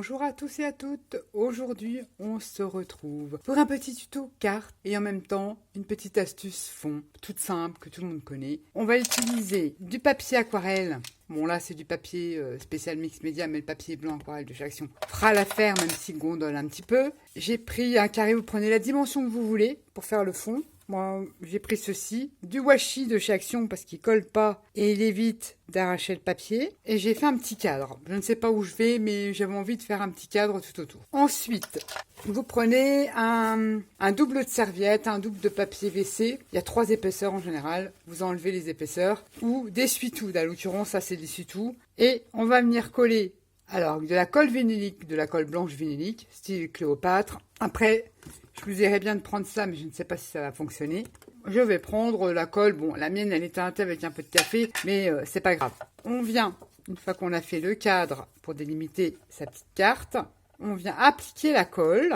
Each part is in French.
Bonjour à tous et à toutes, aujourd'hui on se retrouve pour un petit tuto carte et en même temps une petite astuce fond, toute simple que tout le monde connaît. On va utiliser du papier aquarelle, bon là c'est du papier spécial mix média mais le papier blanc aquarelle de chez Action fera l'affaire même s'il gondole un petit peu. J'ai pris un carré, vous prenez la dimension que vous voulez pour faire le fond. Moi, j'ai pris ceci, du washi de chez Action parce qu'il colle pas et il évite d'arracher le papier. Et j'ai fait un petit cadre. Je ne sais pas où je vais, mais j'avais envie de faire un petit cadre tout autour. Ensuite, vous prenez un double de serviette, un double de papier WC. Il y a 3 épaisseurs en général. Vous enlevez les épaisseurs. Ou d'essuie-tout. À l'occurrence, ça c'est l'essuie-tout. Et on va venir coller alors de la colle vinylique, de la colle blanche vinylique, style Cléopâtre. Après, je vous dirais bien de prendre ça, mais je ne sais pas si ça va fonctionner. Je vais prendre la colle. Bon, la mienne, elle est teintée avec un peu de café, mais c'est pas grave. On vient, une fois qu'on a fait le cadre pour délimiter sa petite carte, on vient appliquer la colle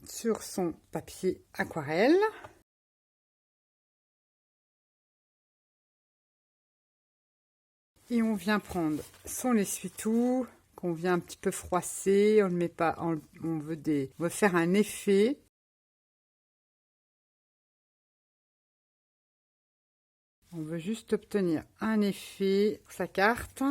sur son papier aquarelle. Et on vient prendre son essuie-tout qu'on vient un petit peu froisser. On ne met pas, on veut faire un effet. On veut juste obtenir un effet sur sa carte.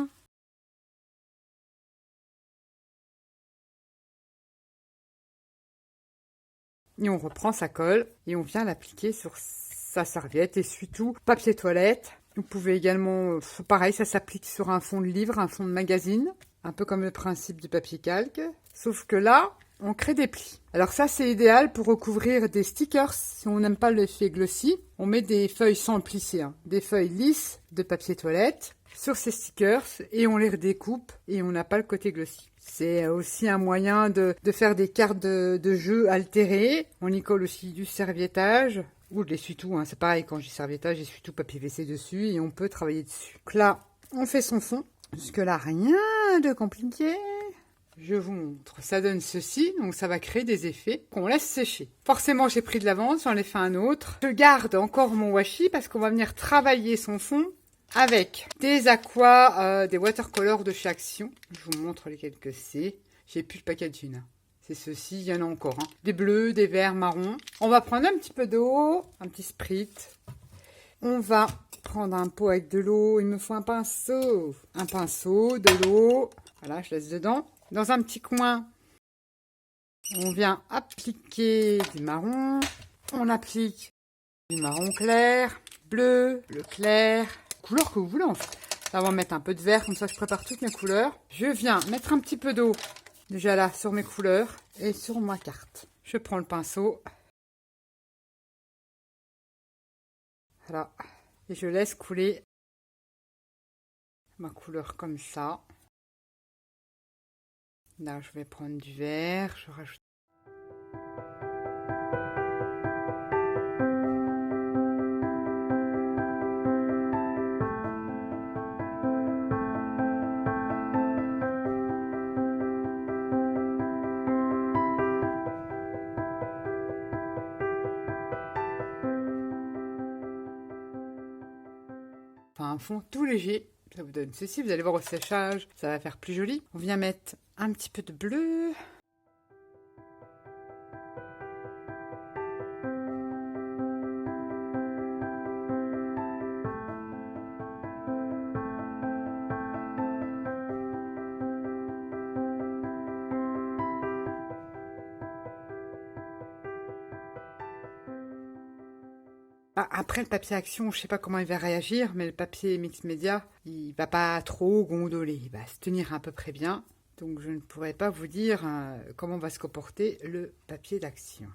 Et on reprend sa colle et on vient l'appliquer sur sa serviette, essuie-tout, papier toilette. Vous pouvez également, pareil, ça s'applique sur un fond de livre, un fond de magazine, un peu comme le principe du papier calque. Sauf que là, on crée des plis. Alors ça, c'est idéal pour recouvrir des stickers. Si on n'aime pas l'effet glossy, on met des feuilles sans le plisser, hein, des feuilles lisses de papier toilette sur ces stickers et on les redécoupe et on n'a pas le côté glossy. C'est aussi un moyen de faire des cartes de jeu altérées. On y colle aussi du serviettage ou de l'essuie-tout. Hein. C'est pareil, quand je dis serviettage, essuie-tout, papier WC dessus et on peut travailler dessus. Donc là, on fait son fond. Jusque-là, rien de compliqué. Je vous montre. Ça donne ceci, donc ça va créer des effets qu'on laisse sécher. Forcément, j'ai pris de l'avance, j'en ai fait un autre. Je garde encore mon washi parce qu'on va venir travailler son fond avec des aquas, des watercolors de chez Action. Je vous montre lesquels que c'est. J'ai plus le packaging. C'est ceci, il y en a encore. Hein. Des bleus, des verts, marrons. On va prendre un petit peu d'eau, un petit sprit. On va prendre un pot avec de l'eau. Il me faut un pinceau. Un pinceau, de l'eau. Voilà, je laisse dedans. Dans un petit coin, on vient appliquer du marron. On applique du marron clair, bleu, bleu clair. Couleur que vous voulez en fait. Là, on va mettre un peu de vert, comme ça je prépare toutes mes couleurs. Je viens mettre un petit peu d'eau, déjà là, sur mes couleurs et sur ma carte. Je prends le pinceau. Voilà. Et je laisse couler ma couleur comme ça. Là, je vais prendre du vert, je rajoute. Enfin, un fond tout léger. Ça vous donne ceci, vous allez voir au séchage, ça va faire plus joli. On vient mettre un petit peu de bleu. Après le papier Action, je sais pas comment il va réagir, mais le papier mix média, il va pas trop gondoler, il va se tenir à peu près bien. Donc je ne pourrais pas vous dire comment va se comporter le papier d'Action.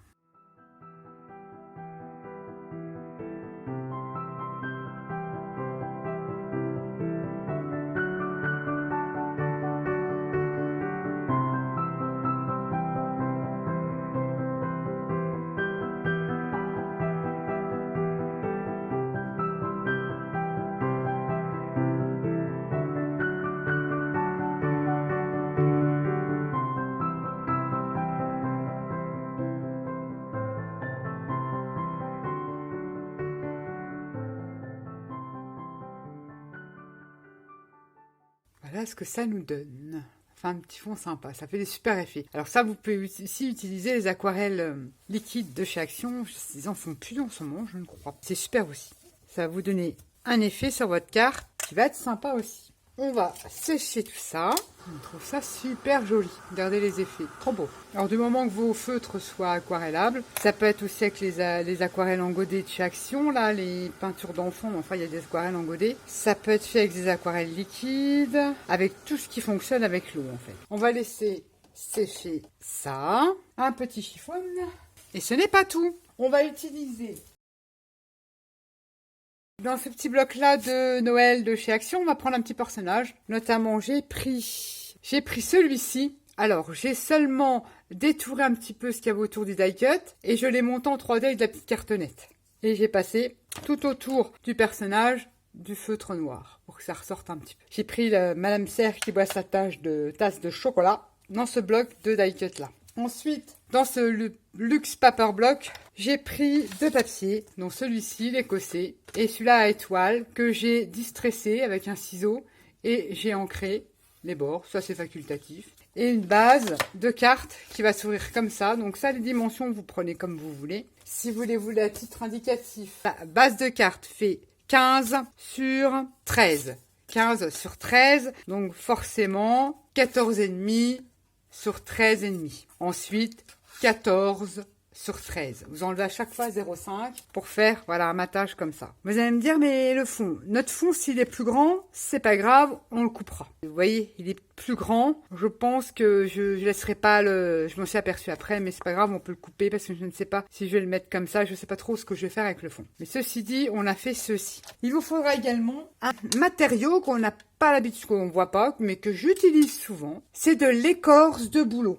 Voilà ce que ça nous donne. Enfin, un petit fond sympa, ça fait des super effets. Alors ça, vous pouvez aussi utiliser les aquarelles liquides de chez Action. Ils en font plus en ce moment, je ne crois pas. C'est super aussi. Ça va vous donner un effet sur votre carte qui va être sympa aussi. On va sécher tout ça. On trouve ça super joli. Regardez les effets, trop beau. Alors du moment que vos feutres soient aquarellables, ça peut être aussi avec les aquarelles en godet de chez Action, là, les peintures d'enfants, enfin il y a des aquarelles en godet. Ça peut être fait avec des aquarelles liquides, avec tout ce qui fonctionne avec l'eau en fait. On va laisser sécher ça. Un petit chiffon. Et ce n'est pas tout. On va utiliser... Dans ce petit bloc-là de Noël de chez Action, on va prendre un petit personnage. Notamment, j'ai pris celui-ci. Alors, j'ai seulement détouré un petit peu ce qu'il y avait autour du die cut et je l'ai monté en 3D avec de la petite cartonnette. Et j'ai passé tout autour du personnage du feutre noir pour que ça ressorte un petit peu. J'ai pris Madame Serre qui boit sa tasse de chocolat dans ce bloc de die cut-là. Ensuite, dans ce Luxe Paper Block, j'ai pris deux papiers, dont celui-ci, l'écossais, et celui-là à étoile, que j'ai distressé avec un ciseau, et j'ai ancré les bords, ça c'est facultatif, et une base de cartes qui va s'ouvrir comme ça. Donc ça, les dimensions, vous prenez comme vous voulez. Si vous voulez à titre indicatif, la base de cartes fait 15 sur 13. 15 sur 13, donc forcément 14,5 sur 13,5. Ensuite, 14 sur 13. Vous enlevez à chaque fois 0,5 pour faire voilà un matage comme ça. Vous allez me dire, mais le fond, notre fond, s'il est plus grand, c'est pas grave, on le coupera. Vous voyez, il est plus grand. Je pense que je laisserai pas je m'en suis aperçue après, mais c'est pas grave, on peut le couper parce que je ne sais pas si je vais le mettre comme ça. Je sais pas trop ce que je vais faire avec le fond. Mais ceci dit, on a fait ceci. Il vous faudra également un matériau qu'on n'a pas l'habitude, qu'on ne voit pas, mais que j'utilise souvent. C'est de l'écorce de bouleau.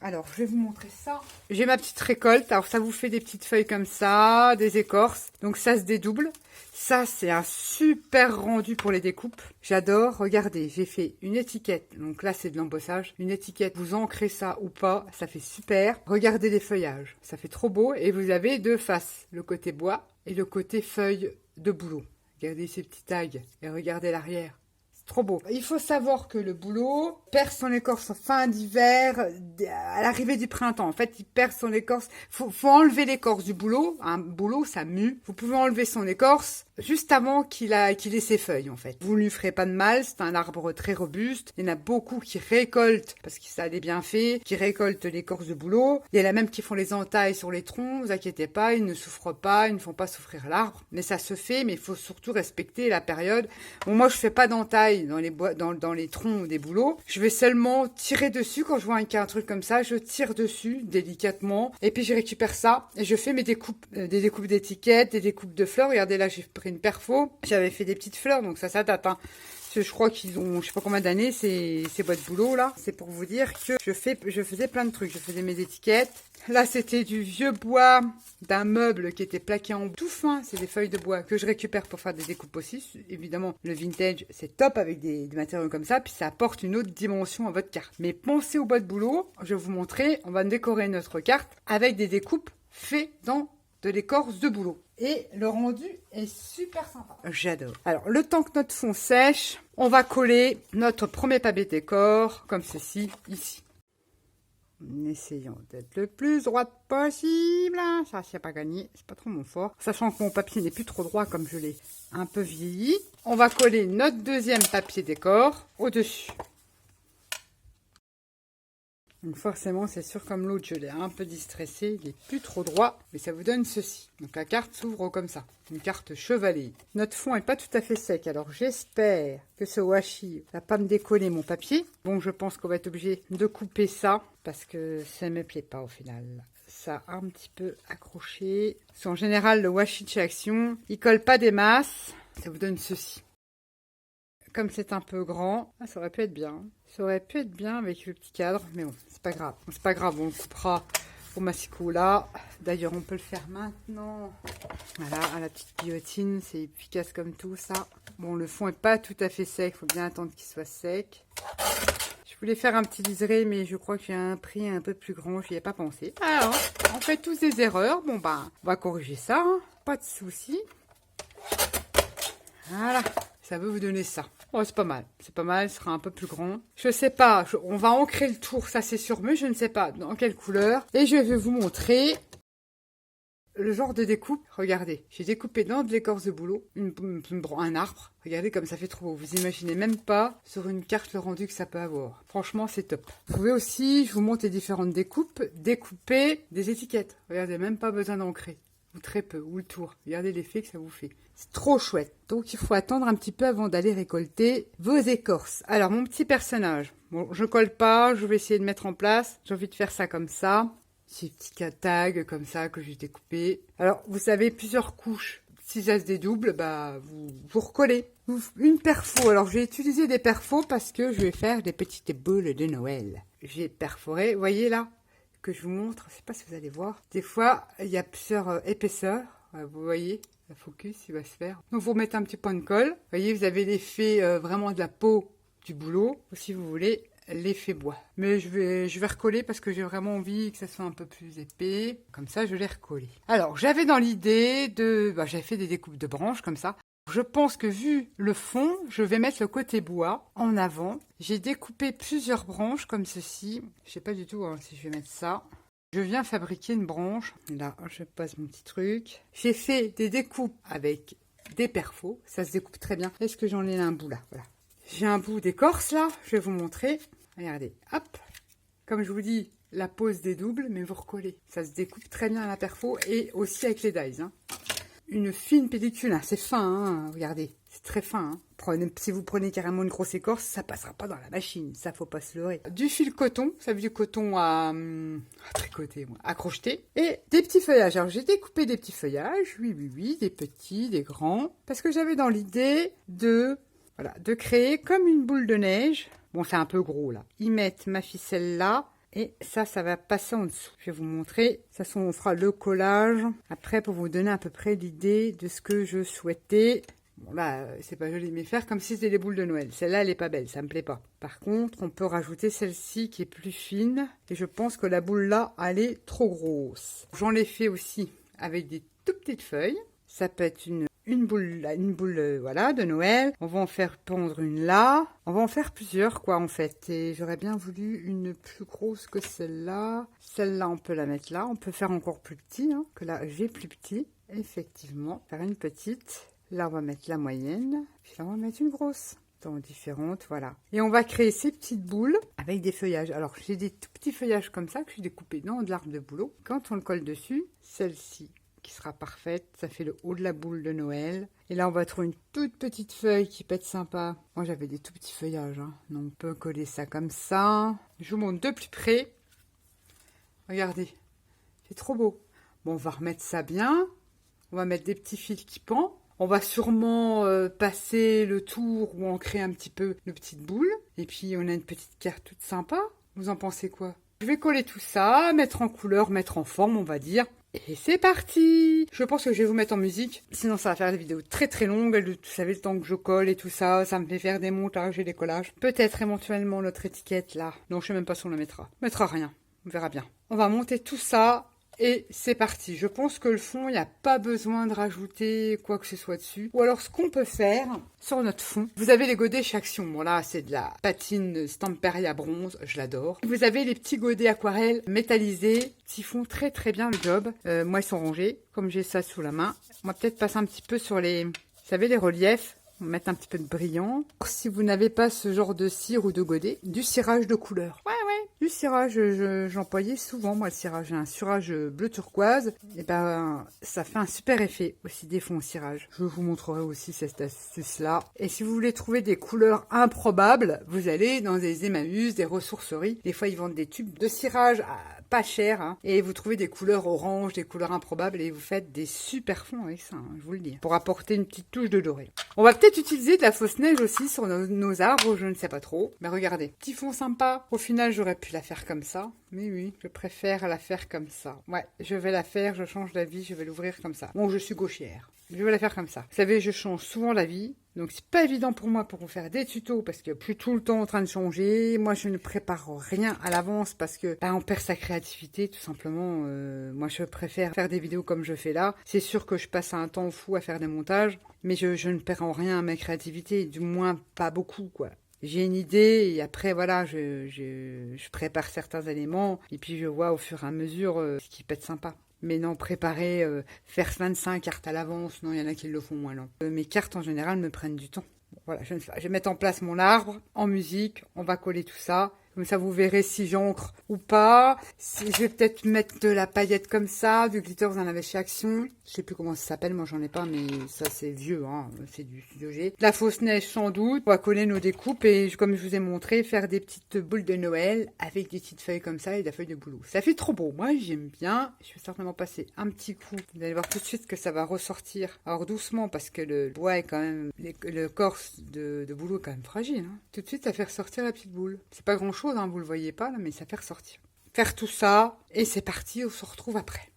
Alors, je vais vous montrer ça. J'ai ma petite récolte. Alors, ça vous fait des petites feuilles comme ça, des écorces. Donc, ça se dédouble. Ça, c'est un super rendu pour les découpes. J'adore. Regardez, j'ai fait une étiquette. Donc là, c'est de l'embossage. Une étiquette, vous ancrez ça ou pas. Ça fait super. Regardez les feuillages. Ça fait trop beau. Et vous avez deux faces. Le côté bois et le côté feuille de bouleau. Regardez ces petits tags. Et regardez l'arrière. Trop beau. Il faut savoir que le bouleau perd son écorce en fin d'hiver, à l'arrivée du printemps. En fait, il perd son écorce. Faut enlever l'écorce du bouleau. Un bouleau, ça mue. Vous pouvez enlever son écorce juste avant qu'il ait ses feuilles, en fait. Vous ne lui ferez pas de mal. C'est un arbre très robuste. Il y en a beaucoup qui récoltent, parce que ça a des bienfaits, qui récoltent l'écorce de bouleau. Il y en a même qui font les entailles sur les troncs. Vous inquiétez pas, ils ne souffrent pas, ils ne font pas souffrir l'arbre. Mais ça se fait, mais il faut surtout respecter la période. Bon, moi, je fais pas d'entailles dans les troncs des bouleaux. Je vais seulement tirer dessus quand je vois un truc comme ça. Je tire dessus délicatement et puis je récupère ça et je fais mes découpes, des découpes d'étiquettes, des découpes de fleurs. Regardez là, j'ai pris une perfo. J'avais fait des petites fleurs, donc ça date. Hein. Je crois qu'ils ont, je sais pas combien d'années ces boîtes boulot là. C'est pour vous dire que je faisais plein de trucs. Je faisais mes étiquettes. Là, c'était du vieux bois d'un meuble qui était plaqué en tout fin. C'est des feuilles de bois que je récupère pour faire des découpes aussi. Évidemment, le vintage, c'est top avec des matériaux comme ça. Puis ça apporte une autre dimension à votre carte. Mais pensez aux boîtes boulot. Je vais vous montrer. On va décorer notre carte avec des découpes faites dans de l'écorce de bouleau. Et le rendu est super sympa. J'adore. Alors, le temps que notre fond sèche, on va coller notre premier papier décor, comme ceci, ici. En essayant d'être le plus droite possible. Ça, c'est pas gagné. C'est pas trop mon fort. Sachant que mon papier n'est plus trop droit, comme je l'ai un peu vieilli. On va coller notre deuxième papier décor au-dessus. Donc forcément, c'est sûr, comme l'autre, je l'ai un peu distressé, il n'est plus trop droit, mais ça vous donne ceci. Donc la carte s'ouvre comme ça, une carte chevalée. Notre fond n'est pas tout à fait sec, alors j'espère que ce washi va pas me décoller mon papier. Bon, je pense qu'on va être obligé de couper ça, parce que ça ne me plaît pas au final. Ça a un petit peu accroché. Parce qu'en général, le washi de chez Action, il colle pas des masses, ça vous donne ceci. Comme c'est un peu grand, ça aurait pu être bien. Ça aurait pu être bien avec le petit cadre, mais bon, c'est pas grave. C'est pas grave, on le coupera au massicot là. D'ailleurs, on peut le faire maintenant. Voilà, à la petite guillotine, c'est efficace comme tout ça. Bon, le fond est pas tout à fait sec, il faut bien attendre qu'il soit sec. Je voulais faire un petit liseré, mais je crois que j'ai un prix un peu plus grand, j'y ai pas pensé. Alors, on fait tous des erreurs. Bon, bah, on va corriger ça, hein. Pas de souci. Voilà, ça veut vous donner ça. Oh, c'est pas mal, ce sera un peu plus grand. Je sais pas, on va ancrer le tour, ça c'est sûr, mais je ne sais pas dans quelle couleur. Et je vais vous montrer le genre de découpe. Regardez, j'ai découpé dans de l'écorce de bouleau un arbre. Regardez comme ça fait trop beau. Vous imaginez même pas sur une carte le rendu que ça peut avoir. Franchement, c'est top. Vous pouvez aussi, je vous montre les différentes découpes, découper des étiquettes. Regardez, même pas besoin d'ancrer. Ou très peu, ou le tour. Regardez l'effet que ça vous fait. C'est trop chouette. Donc il faut attendre un petit peu avant d'aller récolter vos écorces. Alors mon petit personnage. Bon, je colle pas, je vais essayer de mettre en place. J'ai envie de faire ça comme ça. Ces petits tags comme ça que j'ai découpés. Alors vous avez plusieurs couches. Si ça se dédouble, bah vous recollez. Une perfo. Alors j'ai utilisé des perfos parce que je vais faire des petites boules de Noël. J'ai perforé, vous voyez là que je vous montre, je sais pas si vous allez voir. Des fois, il y a plusieurs épaisseurs. Vous voyez, le focus, il va se faire. Donc, vous remettez un petit point de colle. Vous voyez, vous avez l'effet vraiment de la peau du boulot. Ou si vous voulez, l'effet bois. Mais je vais recoller parce que j'ai vraiment envie que ça soit un peu plus épais. Comme ça, je l'ai recollé. Alors, j'avais dans l'idée de... j'avais fait des découpes de branches comme ça. Je pense que vu le fond, je vais mettre le côté bois en avant. J'ai découpé plusieurs branches comme ceci. Je sais pas du tout si je vais mettre ça. Je viens fabriquer une branche. Là, je pose mon petit truc. J'ai fait des découpes avec des perfos. Ça se découpe très bien. Est-ce que j'en ai un bout là? Voilà. J'ai un bout d'écorce là. Je vais vous montrer. Regardez. Hop. Comme je vous dis, la pose dédouble, mais vous recollez. Ça se découpe très bien à la perfo et aussi avec les dies. Une fine pellicule, c'est fin, regardez, c'est très fin. Si vous prenez carrément une grosse écorce, ça passera pas dans la machine, ça faut pas se leurrer. Du fil coton, ça veut dire coton à tricoter, à crocheter. Et des petits feuillages, alors j'ai découpé des petits feuillages, oui, des petits, des grands, parce que j'avais dans l'idée de créer comme une boule de neige. Bon, c'est un peu gros là. Y mettre ma ficelle là. Et ça va passer en dessous. Je vais vous montrer. Ça, on fera le collage. Après, pour vous donner à peu près l'idée de ce que je souhaitais. Bon, là, c'est pas joli, mais faire comme si c'était des boules de Noël. Celle-là, elle est pas belle, ça me plaît pas. Par contre, on peut rajouter celle-ci qui est plus fine. Et je pense que la boule là, elle est trop grosse. J'en ai fait aussi avec des tout petites feuilles. Ça peut être une boule de Noël. On va en faire pondre une là. On va en faire plusieurs, quoi, en fait. Et j'aurais bien voulu une plus grosse que celle-là. Celle-là, on peut la mettre là. On peut faire encore plus petit, que là, j'ai plus petit. Effectivement, faire une petite. Là, on va mettre la moyenne. Puis là, on va mettre une grosse. Dans différentes, voilà. Et on va créer ces petites boules avec des feuillages. Alors, j'ai des tout petits feuillages comme ça que j'ai découpés dans de l'arbre de bouleau. Quand on le colle dessus, celle-ci qui sera parfaite. Ça fait le haut de la boule de Noël. Et là, on va trouver une toute petite feuille qui peut être sympa. Moi, j'avais des tout petits feuillages. Donc, on peut coller ça comme ça. Je vous montre de plus près. Regardez. C'est trop beau. Bon, on va remettre ça bien. On va mettre des petits fils qui pendent. On va sûrement passer le tour ou ancrer un petit peu nos petites boules. Et puis, on a une petite carte toute sympa. Vous en pensez quoi? Je vais coller tout ça, mettre en couleur, mettre en forme, on va dire. Et c'est parti! Je pense que je vais vous mettre en musique, sinon ça va faire des vidéos très très longues. Vous savez, le temps que je colle et tout ça, ça me fait faire des montages et des collages. Peut-être éventuellement notre étiquette là. Non, je sais même pas si on la mettra. On mettra rien, on verra bien. On va monter tout ça et c'est parti. Je pense que le fond, il n'y a pas besoin de rajouter quoi que ce soit dessus. Ou alors ce qu'on peut faire sur notre fond, vous avez les godets chez Action. Bon là, c'est de la patine Stamperia bronze, je l'adore. Vous avez les petits godets aquarelles métallisés qui font très très bien le job. Moi, ils sont rangés, comme j'ai ça sous la main. On va peut-être passer un petit peu sur les, vous savez, les reliefs. On va mettre un petit peu de brillant. Si vous n'avez pas ce genre de cire ou de godet, du cirage de couleur. Ouais. Du cirage, j'employais souvent, moi, le cirage. J'ai un cirage bleu turquoise. Et ben, ça fait un super effet aussi des fonds au cirage. Je vous montrerai aussi cette astuce-là. Et si vous voulez trouver des couleurs improbables, vous allez dans des Emmaüs, des ressourceries. Des fois, ils vendent des tubes de cirage pas cher. Et vous trouvez des couleurs orange, des couleurs improbables. Et vous faites des super fonds avec ça, je vous le dis. Pour apporter une petite touche de doré. On va peut-être utiliser de la fausse neige aussi sur nos arbres, je ne sais pas trop. Mais regardez, petit fond sympa. Au final, j'aurais pu la faire comme ça. Mais oui, je préfère la faire comme ça. Ouais, je vais la faire, je change d'avis, je vais l'ouvrir comme ça. Bon, je suis gauchère. Je vais la faire comme ça. Vous savez, je change souvent la vie. Donc, c'est pas évident pour moi pour vous faire des tutos parce que plus tout le temps en train de changer. Moi, je ne prépare rien à l'avance parce que on perd sa créativité, tout simplement. Moi, je préfère faire des vidéos comme je fais là. C'est sûr que je passe un temps fou à faire des montages, mais je ne perds en rien ma créativité, du moins pas beaucoup, quoi. J'ai une idée et après, voilà, je prépare certains éléments et puis je vois au fur et à mesure ce qui peut être sympa. Mais non, préparer, faire 25 cartes à l'avance, non, il y en a qui le font, moi non. Mes cartes en général me prennent du temps. Bon, voilà, je vais mettre en place mon arbre en musique, on va coller tout ça. Comme ça, vous verrez si j'encre ou pas. Je vais peut-être mettre de la paillette comme ça, du glitter, vous en avez chez Action. Je sais plus comment ça s'appelle, moi j'en ai pas, mais ça c'est vieux, hein, c'est du Studio G. La fausse neige sans doute, on va coller nos découpes et comme je vous ai montré, faire des petites boules de Noël avec des petites feuilles comme ça et des feuilles de boulot. Ça fait trop beau, moi j'aime bien. Je vais certainement passer un petit coup. Vous allez voir tout de suite que ça va ressortir. Alors doucement parce que le bois est quand même, le corse de boulot est quand même fragile. Hein. Tout de suite ça fait ressortir la petite boule. C'est pas grand chose, hein, vous le voyez pas là, mais ça fait ressortir. Faire tout ça et c'est parti, on se retrouve après.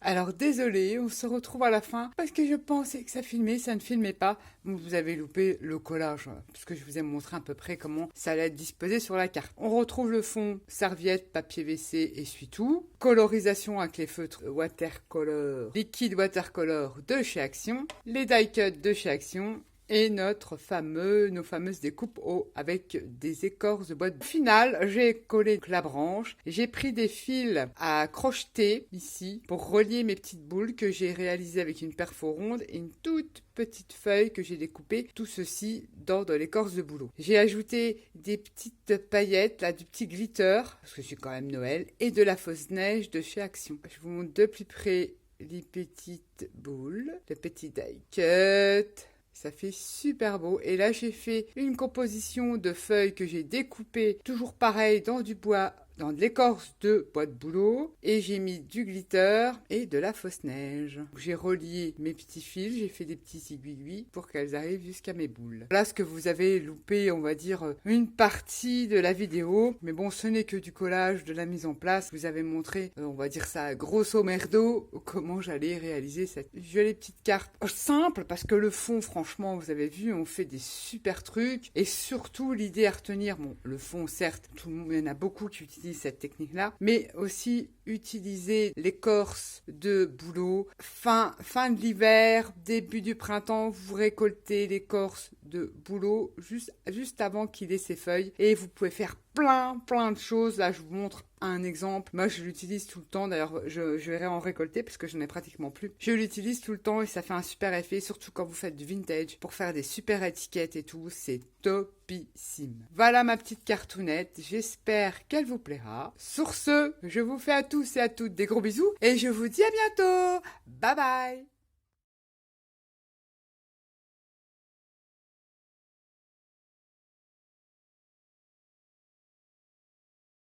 Alors désolé, on se retrouve à la fin parce que je pensais que ça filmait, ça ne filmait pas. Donc vous avez loupé le collage parce que je vous ai montré à peu près comment ça allait être disposé sur la carte. On retrouve le fond, serviette, papier WC, essuie-tout. Colorisation avec les feutres watercolor, liquide watercolor de chez Action. Les die cuts de chez Action. Et nos fameuses découpes avec des écorces de bois. Au final, j'ai collé la branche. J'ai pris des fils à crocheter ici pour relier mes petites boules que j'ai réalisées avec une perfo ronde et une toute petite feuille que j'ai découpée. Tout ceci dans de l'écorce de bouleau. J'ai ajouté des petites paillettes, là, du petit glitter, parce que c'est quand même Noël, et de la fausse neige de chez Action. Je vous montre de plus près les petites boules, le petit die cut. Ça fait super beau. Et là, j'ai fait une composition de feuilles que j'ai découpées, toujours pareil, dans du bois, dans de l'écorce de bois de bouleau. Et j'ai mis du glitter et de la fausse neige. J'ai relié mes petits fils, j'ai fait des petits aiguilles pour qu'elles arrivent jusqu'à mes boules. Là, ce que vous avez loupé, on va dire, une partie de la vidéo. Mais bon, ce n'est que du collage, de la mise en place. Vous avez montré, on va dire ça, grosso merdo, comment j'allais réaliser cette jolie petite carte simple. Parce que le fond, franchement, vous avez vu, on fait des super trucs. Et surtout, l'idée à retenir, bon, le fond, certes, tout le monde, il y en a beaucoup qui utilisent cette technique-là, mais aussi utiliser l'écorce de bouleau. Fin de l'hiver, début du printemps, vous récoltez l'écorce de bouleau juste avant qu'il ait ses feuilles et vous pouvez faire plein de choses. Là, je vous montre un exemple. Moi, je l'utilise tout le temps. D'ailleurs, je verrai en récolter parce que je n'en ai pratiquement plus. Je l'utilise tout le temps et ça fait un super effet, surtout quand vous faites du vintage pour faire des super étiquettes et tout. C'est topissime. Voilà ma petite cartoonette. J'espère qu'elle vous plaira. Sur ce, je vous fais à tous et à toutes des gros bisous et je vous dis à bientôt. Bye bye.